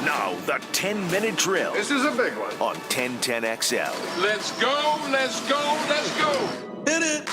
Now, the 10-minute drill. This is a big one. On 1010XL. Let's go, let's go, let's go. Hit it.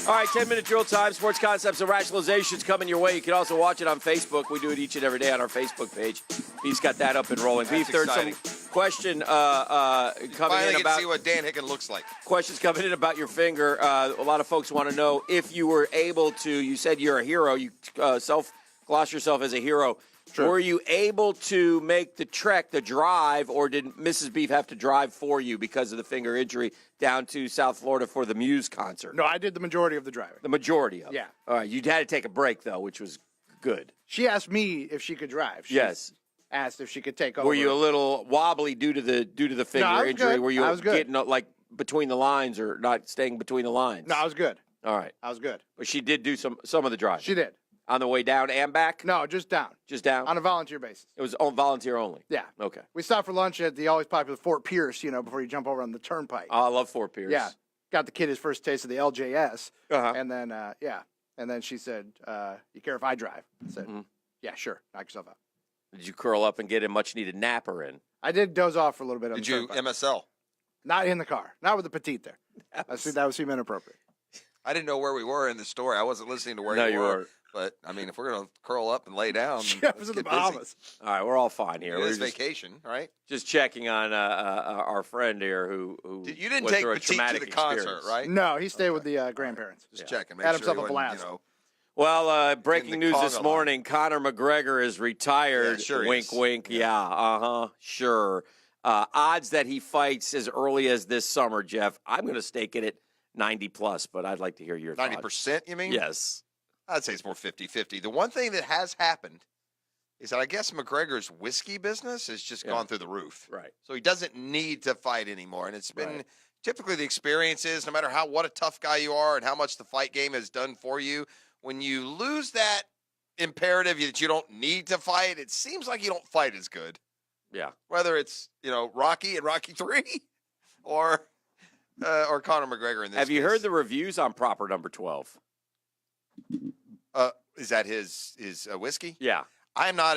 All right, 10-minute drill time. Sports concepts and rationalizations coming your way. You can also watch it on Facebook. We do it each and every day on our Facebook page. Beef's got that up and rolling. That's Beef, there's exciting. some question coming Finally in get about to see what Dan Hicken looks like. questions coming in about your finger. A lot of folks want to know if you were able to. You said you're a hero. You gloss yourself as a hero. Sure. Were you able to make the trek, the drive, or did Mrs. Beef have to drive for you because of the finger injury down to South Florida for the Muse concert? No, I did the majority of the driving. The majority of it. Yeah. All right, you had to take a break, though, which was good. She asked me if she could drive. She Yes. asked if she could take over. Were you a little wobbly due to the finger I was injury? good. Were you I was good. getting like between the lines or not staying between the lines? No, I was good. All right. I was good. But she did do some of the drive. She did. On the way down and back? No, just down. Just down? On a volunteer basis. It was on volunteer only? Yeah. Okay. We stopped for lunch at the always popular Fort Pierce, before you jump over on the turnpike. Oh, I love Fort Pierce. Yeah. Got the kid his first taste of the LJS. Uh-huh. And then, And then she said, you care if I drive? I said, yeah, sure. Knock yourself out. Did you curl up and get a much-needed napper in? I did doze off for a little bit. On Did the you turnpike. MSL? Not in the car. Not with the petite there. That would seem inappropriate. I didn't know where we were in the story. I wasn't listening to where No, you you were. weren't. But, I mean, if we're going to curl up and lay down, Yeah, it was in the get busy. Bahamas. All right, we're all fine here. It We're is just, vacation, right? just checking on our friend here who You didn't went take through a Petite to traumatic the concert, experience. right? No, he stayed with the grandparents. Just checking. Make Had sure himself he a wasn't, blast. Well, In breaking the news this Conga morning, Conor McGregor is retired. Yeah, sure he wink, is. wink. Yeah, sure. Odds that he fights as early as this summer, Jeff, I'm going to stake it at 90+, but I'd like to hear your thoughts. 90%, you mean? Yes. I'd say it's more 50-50. The one thing that has happened is that I guess McGregor's whiskey business has just gone through the roof. Right. So he doesn't need to fight anymore. And it's been Right. typically the experience is, no matter what a tough guy you are and how much the fight game has done for you, when you lose that imperative that you don't need to fight, it seems like you don't fight as good. Yeah. Whether it's, Rocky and Rocky 3 or Conor McGregor in this Have you case. heard the reviews on Proper Number 12? Is that his whiskey? Yeah. I am not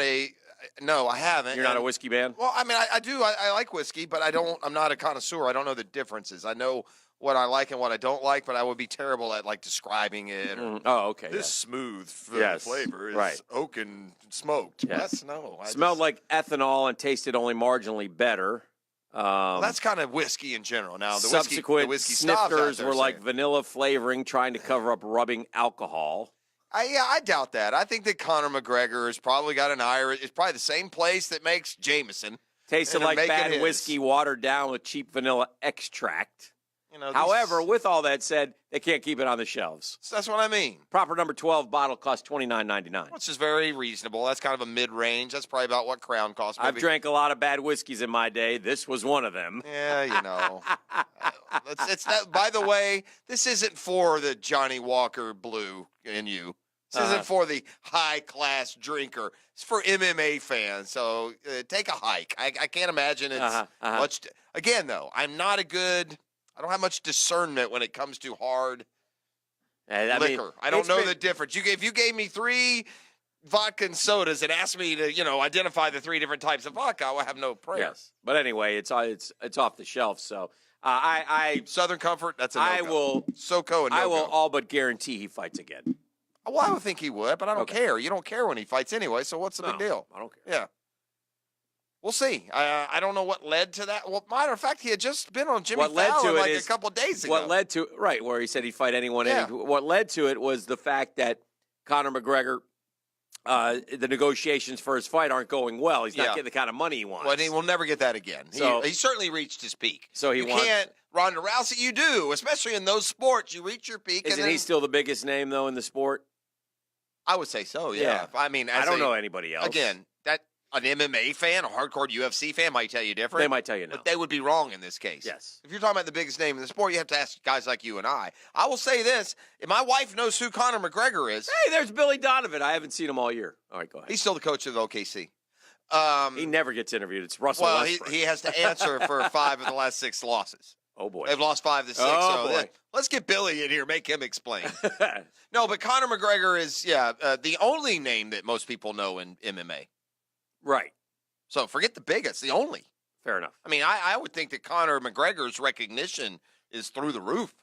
no, I haven't. You're not a And- whiskey man? Well, I mean, I do. I like whiskey, but I'm not a connoisseur. I don't know the differences. I know what I like and what I don't like, but I would be terrible at describing it. Or, Oh, okay. this smooth Yes, flavor is right. oak and smoked. Yes. I Smelled like ethanol and tasted only marginally better. Well, that's kind of whiskey in general. Now the subsequent whiskey snobs out snifters there were like saying- vanilla flavoring, trying to cover up rubbing alcohol. I doubt that. I think that Conor McGregor has probably got an Irish. It's probably the same place that makes Jameson. Tasted And they're like making bad his. whiskey watered down with cheap vanilla extract. These- However, with all that said, they can't keep it on the shelves. that's what I mean. Proper Number 12 bottle costs $29.99. Which is very reasonable. That's kind of a mid-range. That's probably about what Crown costs. I've maybe. drank a lot of bad whiskeys in my day. This was one of them. Yeah, it's not, by the way, this isn't for the Johnny Walker Blue in you. This isn't for the high-class drinker. It's for MMA fans. So take a hike. I can't imagine it's much. Again, though, I don't have much discernment when it comes to hard liquor. I don't know the difference. If you gave me 3 vodka and sodas and asked me to, identify the 3 different types of vodka, I would have no prayer. Yes, but anyway, it's off the shelf. So Southern Comfort, that's a no-go. I will SoCo and no-go. I will all but guarantee he fights again. Well, I would think he would, but I don't Okay. care. You don't care when he fights anyway, so what's the big deal? I don't care. Yeah. We'll see. I don't know what led to that. Well, matter of fact, he had just been on Jimmy What led Fallon to it like is- a couple days ago. What led to where he said he'd fight anyone. Yeah. What led to it was the fact that Conor McGregor, the negotiations for his fight aren't going well. He's not getting the kind of money he wants. Well, he will never get that again. So- he certainly reached his peak. So you can't. Ronda Rousey, you do, especially in those sports. You reach your peak. Isn't and then, he still the biggest name though in the sport? I would say so. Yeah. I mean, I don't know anybody else. Again, that an MMA fan, a hardcore UFC fan might tell you different. They might tell you no. But they would be wrong in this case. Yes. If you're talking about the biggest name in the sport, you have to ask guys like you and I. I will say this. If my wife knows who Conor McGregor is. Hey, there's Billy Donovan. I haven't seen him all year. All right, go ahead. He's still the coach of the OKC. He never gets interviewed. It's Russell Well, Westbrook. he has to answer for 5 of the last 6 losses. Oh, boy. They've lost 5 to 6. Oh, so boy. let's get Billy in here, make him explain. No, but Conor McGregor is, the only name that most people know in MMA. Right. So forget the biggest, the only. Fair enough. I mean, I would think that Conor McGregor's recognition is through the roof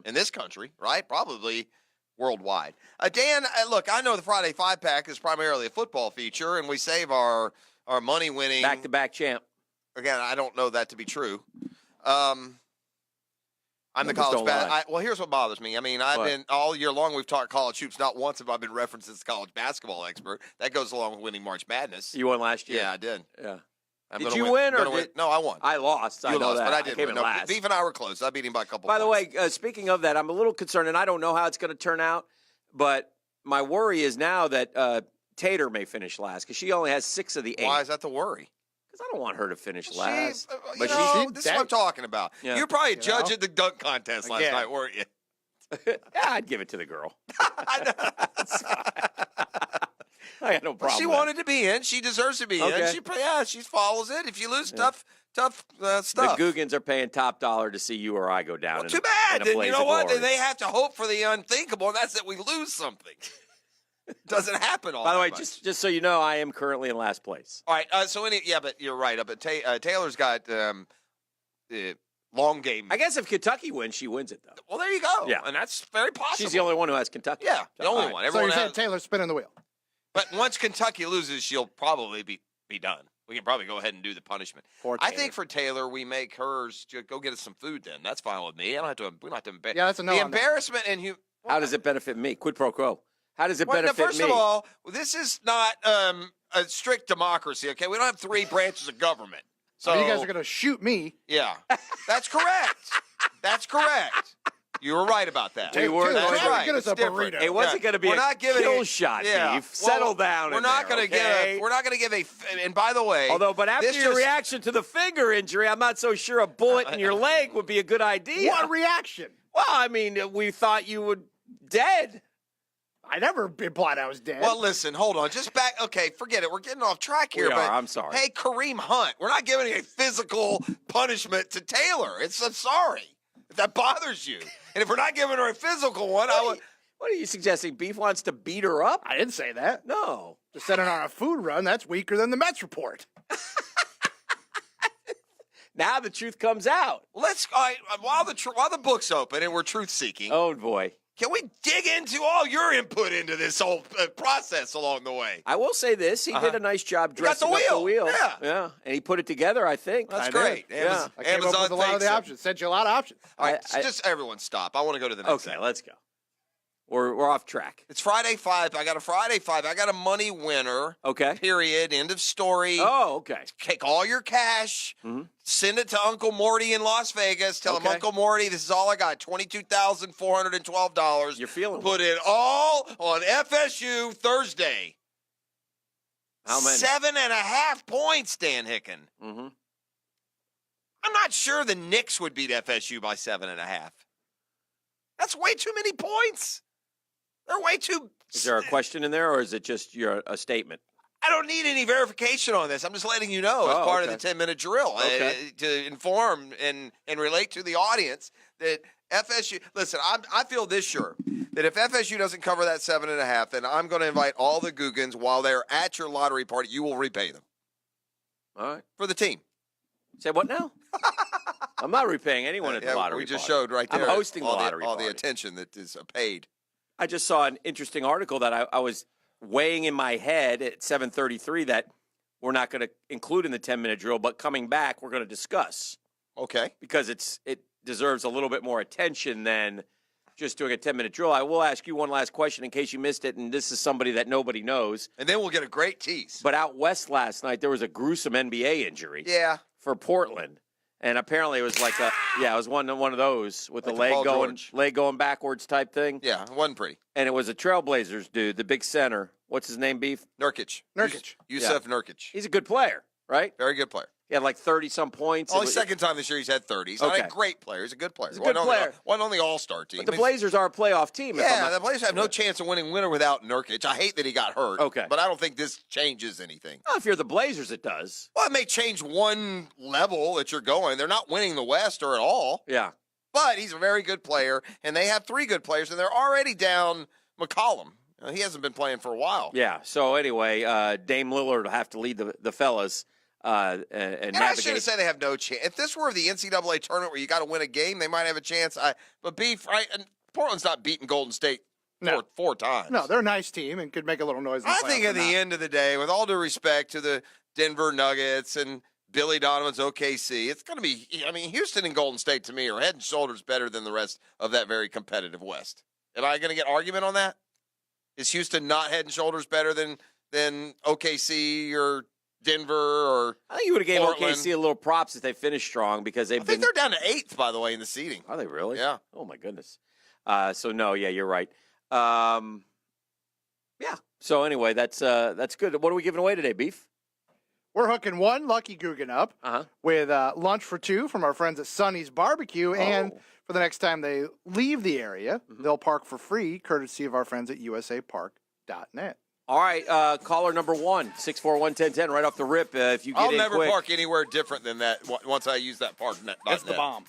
in this country, right? Probably worldwide. Dan, look, I know the Friday 5-pack is primarily a football feature, and we save our money-winning. Back-to-back champ. Again, I don't know that to be true. I'm the Numbers college don't lie. well, here's what bothers me. I mean, I've What? been all year long. We've talked college hoops. Not once have I been referenced as a college basketball expert. That goes along with winning March Madness. You won last year? Yeah, I did. Yeah. I'm Did gonna you win or gonna did- No, I won. I lost. You I know lost, that. but I did came win. in No, last. Beef and I were close. I beat him by a couple By the points. way, speaking of that, I'm a little concerned, and I don't know how it's going to turn out, but my worry is now that Tater may finish last because she only has 6 of the 8. Why is that the worry? Because I don't want her to finish last. But she- this is what I'm talking about. Yeah. You're probably a You judge know? at the dunk contest last Again. night, weren't you? Yeah, I'd give it to the girl. I got no problem. She with that. wanted to be in. She deserves to be Okay. in. She follows it. If you lose, tough The stuff. Googans are paying top dollar to see you or I go down. Well, in too a- bad. in a Then blaze you know of what? glory. Then they have to hope for the unthinkable, and that's that we lose something. Doesn't happen all By the that way, much. just so you know, I am currently in last place. All right. But you're right. But Taylor's got long game. I guess if Kentucky wins, she wins it though. Well, there you go. Yeah. And that's very possible. She's the only one who has Kentucky. Yeah, the So, only all right. one. So Everyone you're saying has, Taylor's spinning the wheel. but once Kentucky loses, she'll probably be done. We can probably go ahead and do the punishment. Poor I Taylor. think for Taylor, we make hers go get us some food. Then that's fine with me. I don't have to. We don't have to embarrass. Yeah, that's a no The on that. embarrassment and How does it benefit me? Quid pro quo. How does it Well, now, benefit first me? of all, this is not a strict democracy. Okay, we don't have 3 branches of government. So I mean, you guys are going to shoot me. yeah, that's correct. That's correct. You were right about that. We were Taylor, going That's to- right. get us It's a different. burrito. It wasn't going to be We're a not giving kill a- shot, yeah. Beef. Settle Well, down. We're in not there, going to okay? give. We're not going to give a. And by the way, Although, but after this your just- reaction to the finger injury, I'm not so sure a bullet in your leg would be a good idea. What reaction? Well, I mean, we thought you were dead. I never implied I was dead. Well, listen, hold on. Just back. Okay, forget it. We're getting off track here. We but are, I'm sorry. Hey, Kareem Hunt, we're not giving a physical punishment to Taylor. I'm sorry if that bothers you. And if we're not giving her a physical one, I would. What are you suggesting? Beef wants to beat her up? I didn't say that. No. Just sending her on a food run, that's weaker than the Mets report. Now the truth comes out. Let's all right, while the book's open and we're truth seeking. Oh, boy. Can we dig into all your input into this whole process along the way? I will say this. He did a nice job He got the dressing up the wheel. wheel. Yeah. Yeah. And he put it together, I think. That's I great. did. Yeah. I came Amazon up with a lot of thanks the him. options. Sent you a lot of options. All right, I- just everyone stop. I want to go to the next. Okay, one. let's go. We're off track. It's Friday 5. I got a Friday 5. I got a money winner. Okay. Period. End of story. Oh, okay. Take all your cash. Send it to Uncle Morty in Las Vegas. Tell him, Okay. Uncle Morty, this is all I got. $22,412. You're feeling Put it all on FSU Thursday. How many? 7.5 points, Dan Hicken. Mm-hmm. I'm not sure the Knicks would beat FSU by 7.5. That's way too many points. They're way too. Is there a question in there, or is it just a statement? I don't need any verification on this. I'm just letting you know as Oh, part okay. of the 10-minute drill Okay. to inform and relate to the audience that FSU. Listen, I feel this sure that if FSU doesn't cover that 7.5, then I'm going to invite all the Googans while they're at your lottery party. You will repay them All right. for the team. Say what now? I'm not repaying anyone at the Yeah, lottery we just party. showed right I'm there. hosting the all lottery all the party. attention that is paid. I just saw an interesting article that I was weighing in my head at 7:33 that we're not going to include in the 10-minute drill, but coming back, we're going to discuss Okay. because it deserves a little bit more attention than just doing a 10-minute drill. I will ask you one last question in case you missed it, and this is somebody that nobody knows. And then we'll get a great tease. But out west last night, there was a gruesome NBA injury Yeah. for Portland. And apparently it was like it was one of those with Like the the Paul leg George. going backwards type thing. Yeah, it wasn't pretty. And it was a Trailblazers dude, the big center. What's his name, Beef? Nurkic. Nurkic. Yusuf Nurkic. He's a good player, right? Very good player. He had like 30-some points. Only It was- second time this year he's had 30. He's not Okay. a great player. He's a good player. He's a good player. One on the All-Star team. But the Blazers are a playoff team. if I'm Yeah, not- the Blazers have no chance of winning winner without Nurkic. I hate that he got hurt. Okay. But I don't think this changes anything. Well, if you're the Blazers, it does. Well, it may change one level that you're going. They're not winning the West or at all. Yeah. But he's a very good player, and they have 3 good players, and they're already down McCollum. He hasn't been playing for a while. Yeah. So anyway, Dame Lillard will have to lead the fellas and And I navigate. shouldn't say they have no chance. If this were the NCAA tournament where you got to win a game, they might have a chance. But Beef, right? And Portland's not beating Golden State four times. No, they're a nice team and could make a little noise. In the I think playoffs at the end of the day, with all due respect to the Denver Nuggets and Billy Donovan's OKC, it's going to be, I mean, Houston and Golden State to me are head and shoulders better than the rest of that very competitive West. Am I going to get argument on that? Is Houston not head and shoulders better than OKC or Denver or I think you would have gave Portland? OKC a little props if they finished strong because they've I think been. they're down to 8th, by the way, in the seeding. Are they really? Yeah. Oh my goodness. So no, yeah, you're right. Yeah. So anyway, that's good. What are we giving away today, Beef? We're hooking one Lucky Guggen up with lunch for two from our friends at Sonny's Barbecue. And for the next time they leave the area, they'll park for free, courtesy of our friends at usapark.net. All right, caller number 1, 641-1010, right off the rip. If you get I'll in never quick. park anywhere different than that once I use that park net. That's the bomb.